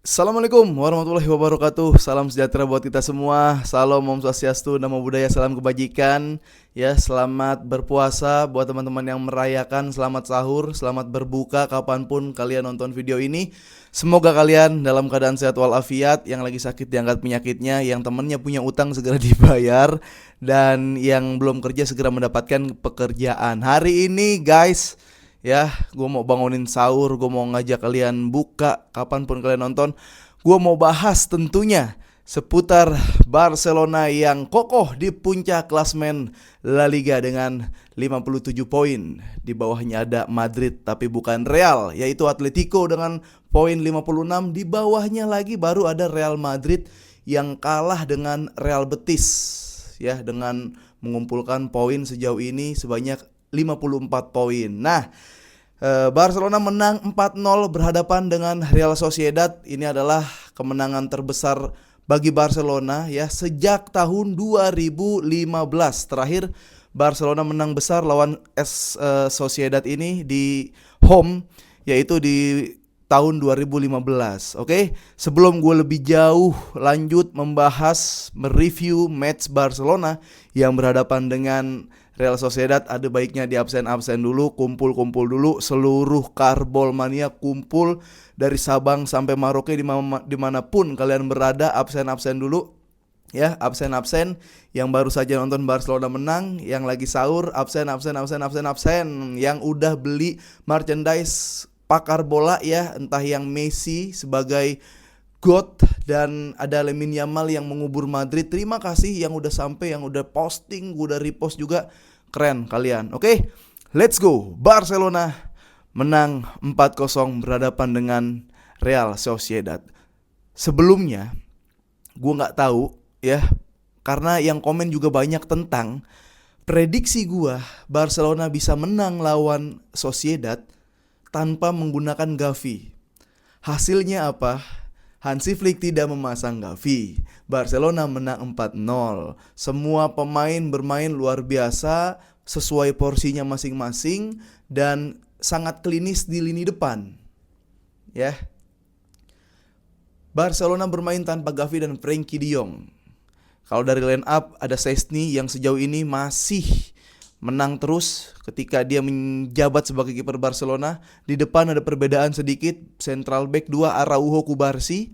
Assalamualaikum warahmatullahi wabarakatuh. Salam sejahtera buat kita semua. Salam Om Swastiastu, Namo Buddhaya, salam kebajikan. Ya, selamat berpuasa buat teman-teman yang merayakan. Selamat sahur, selamat berbuka kapanpun kalian nonton video ini. Semoga kalian dalam keadaan sehat walafiat. Yang lagi sakit diangkat penyakitnya, yang temennya punya utang segera dibayar, dan yang belum kerja segera mendapatkan pekerjaan. Hari ini guys, ya, gue mau bangunin sahur, gue mau ngajak kalian buka kapanpun kalian nonton. Gue mau bahas tentunya seputar Barcelona yang kokoh di puncak klasmen La Liga dengan 57 poin. Di bawahnya ada Madrid tapi bukan Real, yaitu Atletico dengan poin 56. Di bawahnya lagi baru ada Real Madrid yang kalah dengan Real Betis, ya, dengan mengumpulkan poin sejauh ini sebanyak 54 poin. Nah, Barcelona menang 4-0 berhadapan dengan Real Sociedad. Ini adalah kemenangan terbesar bagi Barcelona ya sejak tahun 2015. Terakhir Barcelona menang besar lawan Sociedad ini di home, yaitu di tahun 2015. Oke, sebelum gue lebih jauh lanjut membahas, mereview match Barcelona yang berhadapan dengan Real Sociedad, ada baiknya di absen dulu, kumpul dulu, seluruh Karbol Mania kumpul dari Sabang sampai Merauke, dimanapun kalian berada, absen dulu. Ya, absen yang baru saja nonton Barcelona menang, yang lagi sahur, absen, yang udah beli merchandise pakar bola ya, entah yang Messi sebagai God dan ada Lamine Yamal yang mengubur Madrid. Terima kasih yang udah sampai, yang udah posting, gue udah repost juga. Keren kalian. Oke, let's go. Barcelona menang 4-0 berhadapan dengan Real Sociedad. Sebelumnya gue gak tahu ya, karena yang komen juga banyak tentang prediksi gue Barcelona bisa menang lawan Sociedad tanpa menggunakan Gavi. Hasilnya apa? Hansi Flick tidak memasang Gavi. Barcelona menang 4-0. Semua pemain bermain luar biasa sesuai porsinya masing-masing dan sangat klinis di lini depan. Ya. Barcelona bermain tanpa Gavi dan Frenkie de Jong. Kalau dari line up ada Szczęsny yang sejauh ini masih menang terus ketika dia menjabat sebagai kiper Barcelona. Di depan ada perbedaan sedikit, central back 2 Araujo Cubarsí,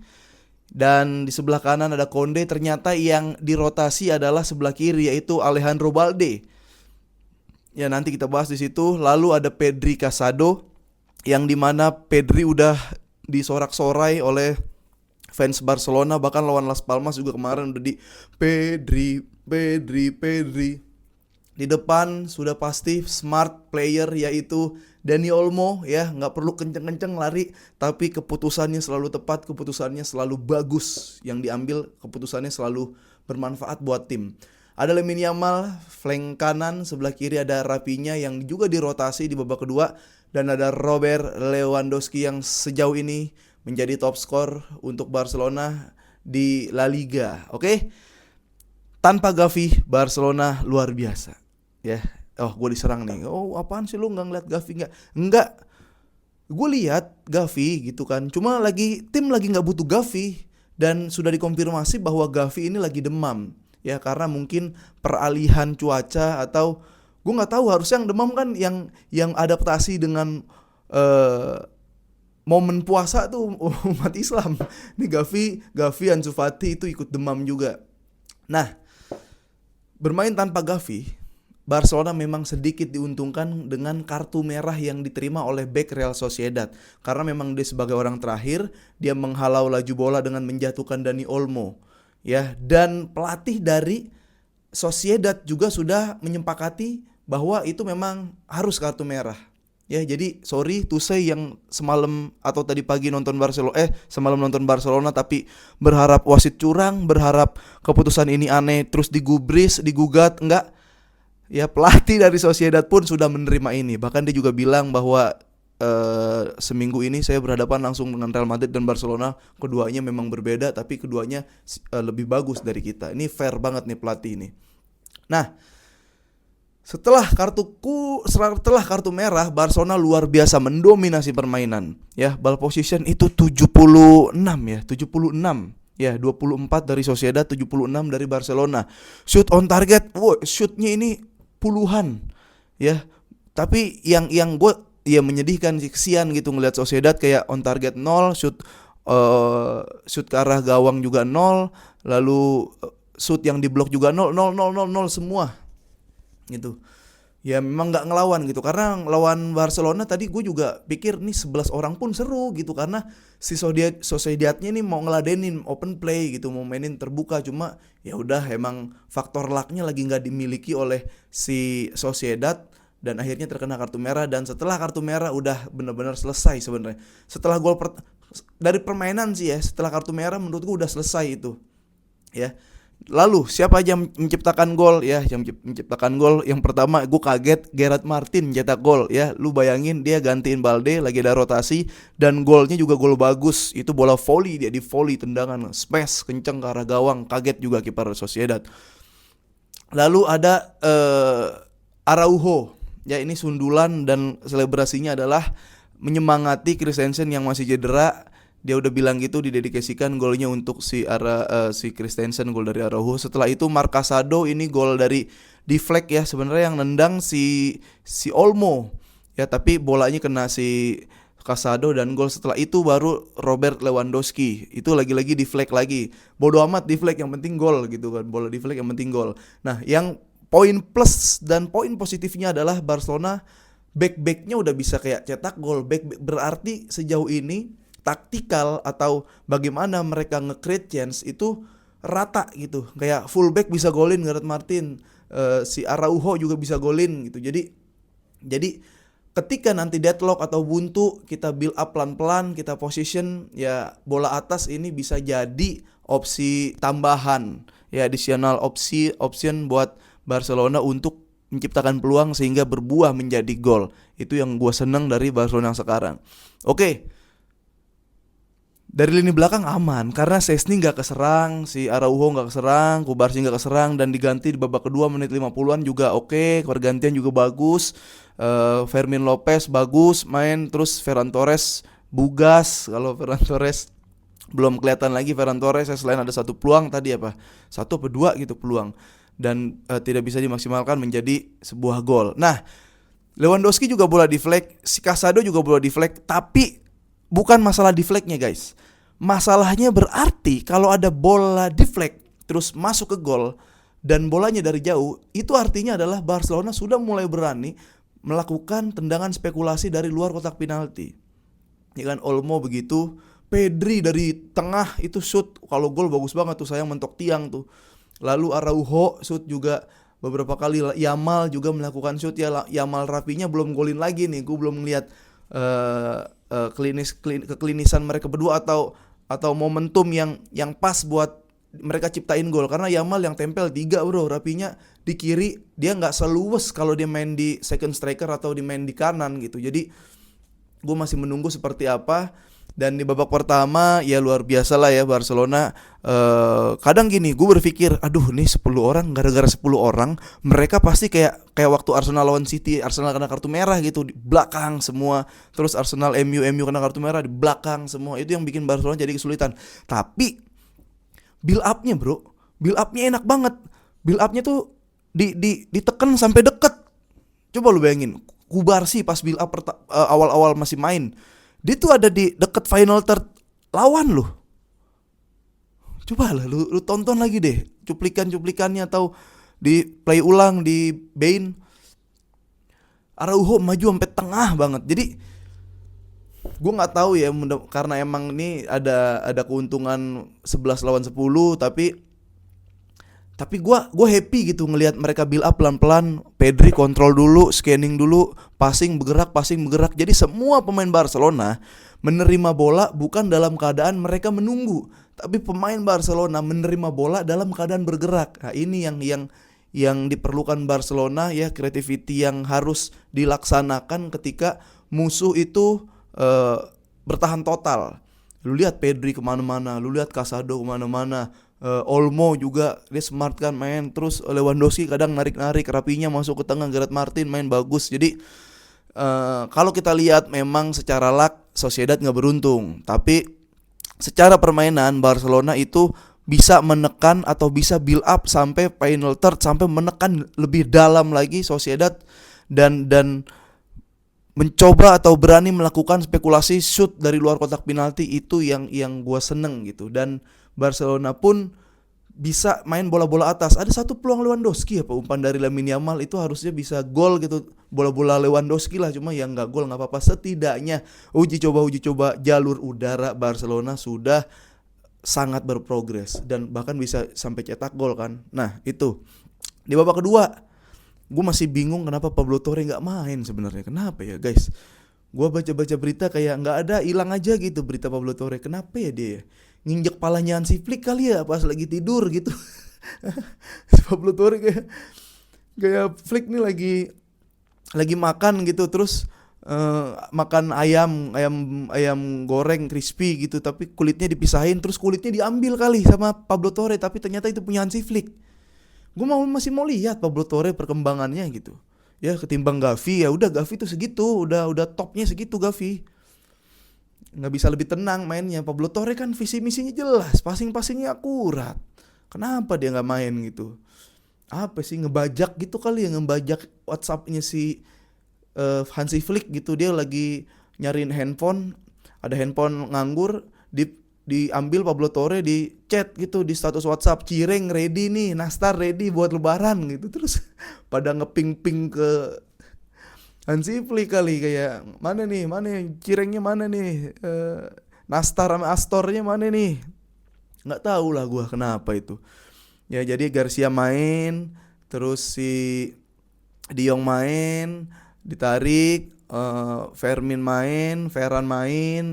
dan di sebelah kanan ada Konde. Ternyata yang dirotasi adalah sebelah kiri, yaitu Alejandro Balde. Ya, nanti kita bahas di situ. Lalu ada Pedri Casado, yang dimana Pedri udah disorak-sorai oleh fans Barcelona, bahkan lawan Las Palmas juga kemarin udah di Pedri. Di depan sudah pasti smart player, yaitu Dani Olmo ya, nggak perlu kenceng-kenceng lari, tapi keputusannya selalu tepat, keputusannya selalu bagus, yang diambil keputusannya selalu bermanfaat buat tim. Ada Lamine Yamal flank kanan, sebelah kiri ada Rafinha yang juga dirotasi di babak kedua, dan ada Robert Lewandowski yang sejauh ini menjadi top skor untuk Barcelona di La Liga. Oke? Tanpa Gavi, Barcelona luar biasa. Ya, gue diserang nih. Oh, apaan sih lu nggak ngeliat Gavi? Nggak. Gue lihat Gavi gitu kan. Cuma tim lagi nggak butuh Gavi, dan sudah dikonfirmasi bahwa Gavi ini lagi demam. Ya, karena mungkin peralihan cuaca atau gue nggak tahu. Harusnya yang demam kan yang adaptasi dengan momen puasa tuh umat Islam. Ini Gavi Ansu Fati itu ikut demam juga. Nah, bermain tanpa Gavi, Barcelona memang sedikit diuntungkan dengan kartu merah yang diterima oleh bek Real Sociedad. Karena memang dia sebagai orang terakhir, dia menghalau laju bola dengan menjatuhkan Dani Olmo. Ya, dan pelatih dari Sociedad juga sudah menyepakati bahwa itu memang harus kartu merah. Ya, jadi sorry to say yang semalam atau tadi pagi semalam nonton Barcelona tapi berharap wasit curang, berharap keputusan ini aneh terus digubris, digugat, enggak. Ya, pelatih dari Sociedad pun sudah menerima ini. Bahkan dia juga bilang bahwa seminggu ini saya berhadapan langsung dengan Real Madrid dan Barcelona. Keduanya memang berbeda, tapi keduanya lebih bagus dari kita. Ini fair banget nih pelatih ini. Nah, Setelah kartu merah, Barcelona luar biasa mendominasi permainan. Ya, ball position itu 76 ya, 76. Ya, 24 dari Sociedad, 76 dari Barcelona. Shoot on target, shootnya ini puluhan. Ya, tapi yang gue ya menyedihkan sih, kesian gitu ngelihat Sociedad kayak on target 0, shoot ke arah gawang juga 0, lalu shoot yang diblok juga 0, 0, 0, 0, 0 semua gitu. Ya memang nggak ngelawan gitu, karena lawan Barcelona tadi gue juga pikir nih 11 orang pun seru gitu, karena si Sociedadnya nih mau ngeladenin open play gitu, mau mainin terbuka, cuma ya udah emang faktor lucknya lagi nggak dimiliki oleh si Sociedad dan akhirnya terkena kartu merah. Dan setelah kartu merah udah benar-benar selesai sebenarnya. Setelah dari permainan sih ya, setelah kartu merah menurut gue udah selesai itu ya. Lalu siapa aja menciptakan gol ya? Yang menciptakan gol yang pertama, gue kaget, Gerard Martin cetak gol ya. Lu bayangin dia gantiin Balde, lagi ada rotasi, dan golnya juga gol bagus. Itu bola volley, dia di volley tendangan smash kenceng ke arah gawang. Kaget juga kiper Sociedad. Lalu ada Araujo ya, ini sundulan dan selebrasinya adalah menyemangati Christensen yang masih cedera. Dia udah bilang gitu, didedikasikan golnya untuk si Christensen, gol dari Araujo. Setelah itu Marc Casado, ini gol dari deflect ya, sebenarnya yang nendang si Olmo ya, tapi bolanya kena si Casado dan gol. Setelah itu baru Robert Lewandowski, itu lagi-lagi deflect lagi. Bodoh amat deflect, yang penting gol gitu kan. Bola deflect yang penting gol. Nah, yang poin plus dan poin positifnya adalah Barcelona back-backnya udah bisa kayak cetak gol. Berarti sejauh ini taktikal atau bagaimana mereka nge-create chance itu rata gitu. Kayak fullback bisa golin Gerard Martin, si Araujo juga bisa golin gitu. Jadi ketika nanti deadlock atau buntu, kita build up pelan-pelan, kita position ya, bola atas ini bisa jadi opsi tambahan ya, additional option buat Barcelona untuk menciptakan peluang sehingga berbuah menjadi gol. Itu yang gue seneng dari Barcelona yang sekarang. Oke. Dari lini belakang aman, karena Szczęsny gak keserang, si Araujo gak keserang, Kubarsi gak keserang, dan diganti di babak kedua menit 50-an juga oke. Pergantian juga bagus, Fermin Lopez bagus main, terus Ferran Torres bugas. Kalau Ferran Torres belum kelihatan lagi, Ferran Torres selain ada satu peluang tadi satu atau dua gitu peluang, dan tidak bisa dimaksimalkan menjadi sebuah gol. Nah, Lewandowski juga bola deflect, si Casado juga bola deflect, tapi bukan masalah deflectnya guys. Masalahnya berarti kalau ada bola deflect terus masuk ke gol dan bolanya dari jauh, itu artinya adalah Barcelona sudah mulai berani melakukan tendangan spekulasi dari luar kotak penalti. Ya kan, Olmo begitu, Pedri dari tengah itu shoot, kalau gol bagus banget tuh, sayang mentok tiang tuh. Lalu Araujo shoot juga beberapa kali, Yamal juga melakukan shoot ya. Yamal rapinya belum golin lagi nih, gue belum ngeliat keklinisan mereka berdua atau momentum yang pas buat mereka ciptain gol, karena Yamal yang tempel 3 bro, rapinya di kiri, dia nggak seluwes kalau dia main di second striker atau di main di kanan gitu. Jadi gue masih menunggu seperti apa. Dan di babak pertama ya luar biasa lah ya Barcelona. Kadang gini gue berpikir, aduh nih 10 orang, gara-gara 10 orang mereka pasti kayak waktu Arsenal lawan City, Arsenal kena kartu merah gitu, di belakang semua. Terus Arsenal MU kena kartu merah, di belakang semua. Itu yang bikin Barcelona jadi kesulitan. Tapi build up-nya bro, build up-nya enak banget. Build up-nya tuh ditekan sampai deket. Coba lu bayangin, Kubarsi pas build up awal-awal masih main, dia tuh ada di deket final third lawan loh. Coba lah lu tonton lagi deh cuplikannya atau di play ulang di Bein. Araujo maju sampai tengah banget. Jadi gue nggak tahu ya, karena emang ini ada keuntungan 11 lawan 10, tapi gue happy gitu ngelihat mereka build up pelan-pelan. Pedri kontrol dulu, scanning dulu, passing bergerak. Jadi semua pemain Barcelona menerima bola bukan dalam keadaan mereka menunggu, tapi pemain Barcelona menerima bola dalam keadaan bergerak. Nah, ini yang diperlukan Barcelona ya, creativity yang harus dilaksanakan ketika musuh itu bertahan total. Lu lihat Pedri kemana-mana, lu lihat Casado kemana-mana, Olmo juga dia smart kan main. Terus Lewandowski kadang narik-narik, Rapinya masuk ke tengah, Gerard Martin main bagus. Jadi kalau kita lihat memang secara luck Sociedad nggak beruntung, tapi secara permainan Barcelona itu bisa menekan atau bisa build up sampai final third, sampai menekan lebih dalam lagi Sociedad dan mencoba atau berani melakukan spekulasi shoot dari luar kotak penalti. Itu yang gue seneng gitu. Dan Barcelona pun bisa main bola-bola atas. Ada satu peluang Lewandowski apa umpan dari Lamine Yamal itu harusnya bisa gol gitu. Bola-bola Lewandowski lah, cuma yang nggak gol nggak apa-apa. Setidaknya uji coba jalur udara Barcelona sudah sangat berprogres dan bahkan bisa sampai cetak gol kan. Nah itu di babak kedua gue masih bingung kenapa Pablo Torre nggak main sebenarnya. Kenapa ya guys? Gue baca-baca berita kayak nggak ada, hilang aja gitu berita Pablo Torre. Kenapa ya dia? Nginjek palanya Hansi Flick kali ya pas lagi tidur gitu. Pablo Torre kayak Flick nih lagi makan gitu, terus makan ayam goreng crispy gitu, tapi kulitnya dipisahin, terus kulitnya diambil kali sama Pablo Torre, tapi ternyata itu punya Hansi Flick. Gue masih mau lihat Pablo Torre perkembangannya gitu. Ya ketimbang Gavi, ya udah Gavi tuh segitu, udah topnya segitu Gavi. Nggak bisa lebih tenang mainnya. Pablo Torre kan visi misinya jelas, passingnya akurat. Kenapa dia nggak main gitu? Apa sih, ngebajak gitu kali ya, ngebajak WhatsAppnya si Hansi Flick gitu. Dia lagi nyariin handphone, ada handphone nganggur, diambil Pablo Torre, di chat gitu di status WhatsApp, Cireng ready nih, nastar ready buat lebaran gitu. Terus pada ngeping-ping ke Hansi Flick kali, kayak mana Cirengnya mana nih, nastar sama Astornya mana nih. Nggak tahu lah gua kenapa itu. Ya jadi Garcia main, terus si De Jong main, ditarik, Ferran main,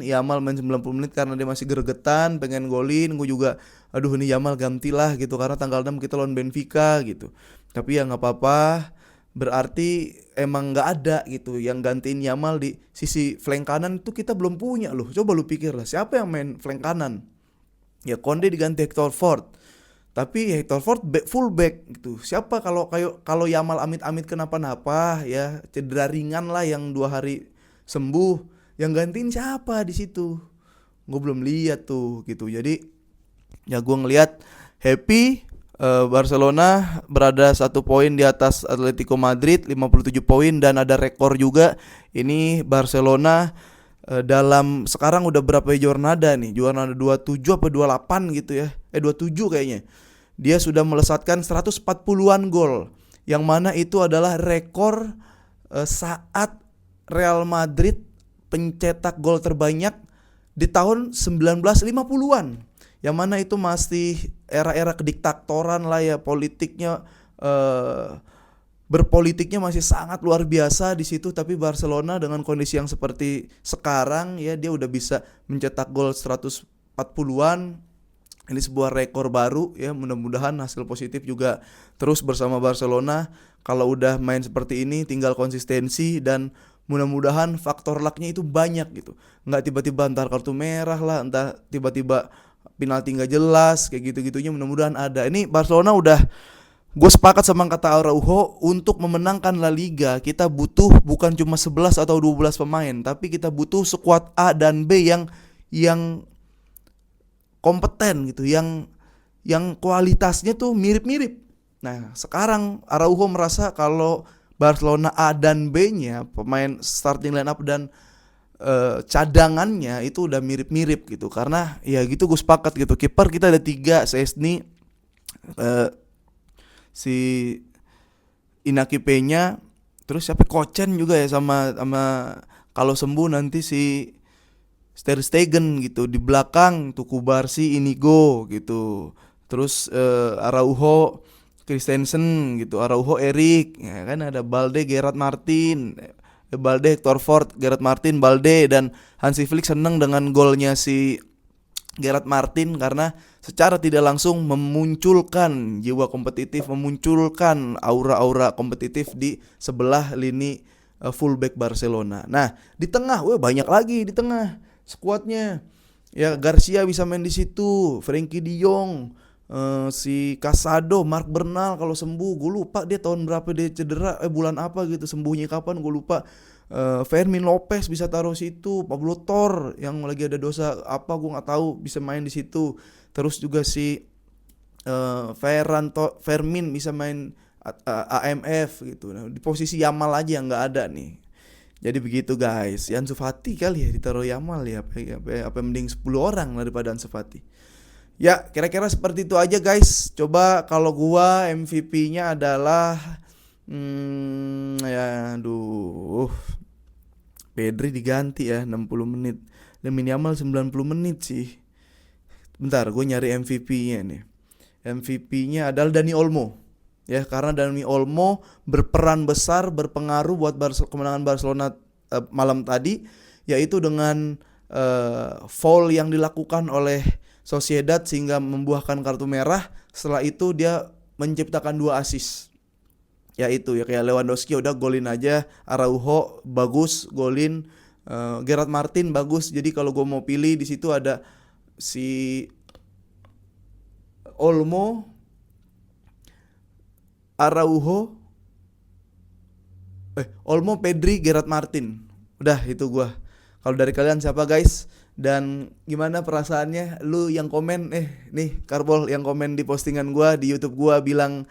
Yamal main 90 menit karena dia masih gregetan, pengen golin. Gue juga aduh ini Yamal gantilah gitu karena tanggal 6 kita lawan Benfica gitu. Tapi ya nggak apa-apa, berarti emang nggak ada gitu yang gantiin Yamal di sisi flank kanan. Itu kita belum punya loh. Coba lu pikir lah, siapa yang main flank kanan? Ya Konde diganti Hector Ford, tapi Hector Ford full back gitu. Siapa kalau Yamal amit-amit kenapa-napa ya, cedera ringan lah yang 2 hari sembuh, yang gantiin siapa di situ? Gue belum lihat tuh gitu. Jadi ya gue ngelihat happy, Barcelona berada 1 poin di atas Atletico Madrid 57 poin, dan ada rekor juga ini Barcelona dalam sekarang udah berapa jornada nih? Jornada 27 apa 28 gitu ya. 27 kayaknya. Dia sudah melesatkan 140-an gol, yang mana itu adalah rekor saat Real Madrid pencetak gol terbanyak di tahun 1950-an. Yang mana itu masih era-era kediktatoran lah ya, politiknya berpolitiknya masih sangat luar biasa di situ. Tapi Barcelona dengan kondisi yang seperti sekarang ya, dia udah bisa mencetak gol 140-an. Ini sebuah rekor baru ya, mudah-mudahan hasil positif juga terus bersama Barcelona. Kalau udah main seperti ini tinggal konsistensi, dan mudah-mudahan faktor lucknya itu banyak gitu. Nggak tiba-tiba entar kartu merah lah, entah tiba-tiba penalti nggak jelas, kayak gitu-gitunya mudah-mudahan ada. Ini Barcelona udah, gue sepakat sama kata Araujo, untuk memenangkan La Liga kita butuh bukan cuma 11 atau 12 pemain, tapi kita butuh skuad A dan B yang kompeten gitu, yang kualitasnya tuh mirip-mirip. Nah, sekarang Araujo merasa kalau Barcelona A dan B-nya, pemain starting line up dan cadangannya itu udah mirip-mirip gitu. Karena ya gitu, gue sepakat gitu. Kiper kita ada 3, Szczęsny, si Inaki Peña, terus siapa, Kochen juga ya, sama kalau sembuh nanti si Ter Stegen gitu. Di belakang tuh Kubarsi, Inigo gitu. Terus Araujo, Christensen gitu. Araujo, Erik, ya kan ada Balde, Gerard Martin, Balde, Hector Ford, Gerard Martin, Balde. Dan Hansi Flick seneng dengan golnya si Gerard Martin karena secara tidak langsung memunculkan jiwa kompetitif, memunculkan aura-aura kompetitif di sebelah lini fullback Barcelona. Nah, di tengah, banyak lagi di tengah skuadnya. Ya Garcia bisa main di situ, Frenkie De Jong, si Casado, Mark Bernal kalau sembuh, gue lupa dia tahun berapa dia cedera, bulan apa gitu, sembuhnya kapan gue lupa. Fermin Lopez bisa taruh situ, Pablo Tor yang lagi ada dosa apa gue nggak tahu bisa main di situ. Terus juga si Fermin bisa main AMF gitu. Nah, di posisi Yamal aja nggak ada nih. Jadi begitu guys. Ansu Fati kali ya ditaruh Yamal ya. Apa mending 10 orang daripada Ansu Fati. Ya, kira-kira seperti itu aja guys. Coba kalau gua MVP-nya adalah ya aduh. Pedri diganti ya 60 menit. Lamine Yamal 90 menit sih. Bentar, gue nyari MVP-nya nih. MVP-nya adalah Dani Olmo. Ya, karena Dani Olmo berperan besar, berpengaruh buat kemenangan Barcelona malam tadi, yaitu dengan foul yang dilakukan oleh Sociedad sehingga membuahkan kartu merah. Setelah itu dia menciptakan 2 assist. Yaitu ya kayak Lewandowski udah golin aja, Araujo bagus golin, Gerard Martin bagus. Jadi kalau gue mau pilih di situ ada si Olmo, Araujo, Olmo, Pedri, Gerard Martin. Udah itu gua. Kalau dari kalian siapa guys? Dan gimana perasaannya? Lu yang komen, nih Karbol yang komen di postingan gua di YouTube gua bilang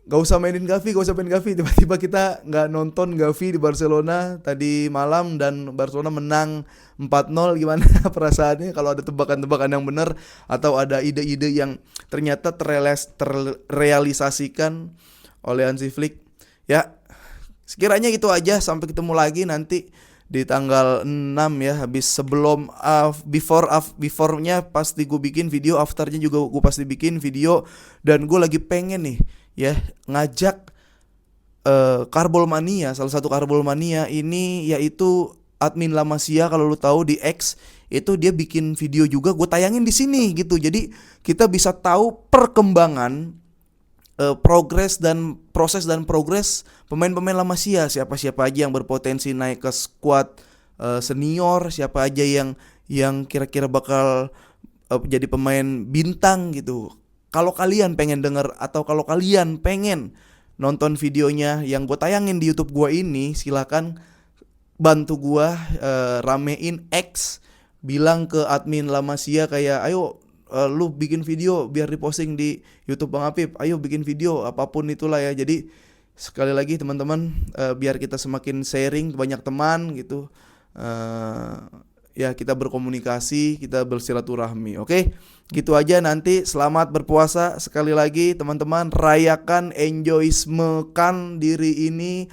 gak usah mainin Gavi, gak usah main Gavi. Tiba-tiba kita gak nonton Gavi di Barcelona tadi malam dan Barcelona menang 4-0. Gimana perasaannya kalau ada tebakan-tebakan yang benar atau ada ide-ide yang ternyata terrealisasikan oleh Hansi Flick? Ya, sekiranya itu aja. Sampai ketemu lagi nanti di tanggal 6 ya. Habis sebelum before-nya pasti gue bikin video, afternya juga gue pasti bikin video. Dan gue lagi pengen nih ya ngajak Karbol Mania, salah satu Karbol Mania ini yaitu admin La Masia, kalau lu tahu di X itu dia bikin video juga, gue tayangin di sini gitu. Jadi kita bisa tahu perkembangan progres dan progres pemain-pemain La Masia, siapa-siapa aja yang berpotensi naik ke squad senior, siapa aja yang kira-kira bakal jadi pemain bintang gitu. Kalau kalian pengen denger atau kalau kalian pengen nonton videonya yang gue tayangin di YouTube gue ini, silakan bantu gue ramein X, bilang ke admin La Masia kayak ayo lu bikin video biar diposting di YouTube Bang Apip, ayo bikin video apapun itulah ya. Jadi sekali lagi teman-teman, biar kita semakin sharing banyak teman gitu, ya kita berkomunikasi, kita bersilaturahmi. Oke, gitu aja. Nanti selamat berpuasa sekali lagi teman-teman, rayakan, enjoyismekan diri ini,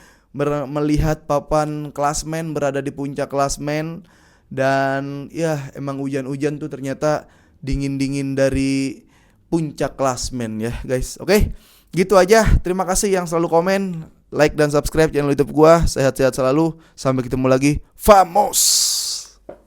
melihat papan klasmen berada di puncak klasmen. Dan ya emang hujan-hujan tuh ternyata dingin-dingin dari puncak klasmen ya guys. Oke, gitu aja. Terima kasih yang selalu komen, like dan subscribe channel YouTube gua. Sehat-sehat selalu. Sampai ketemu lagi. Vamos.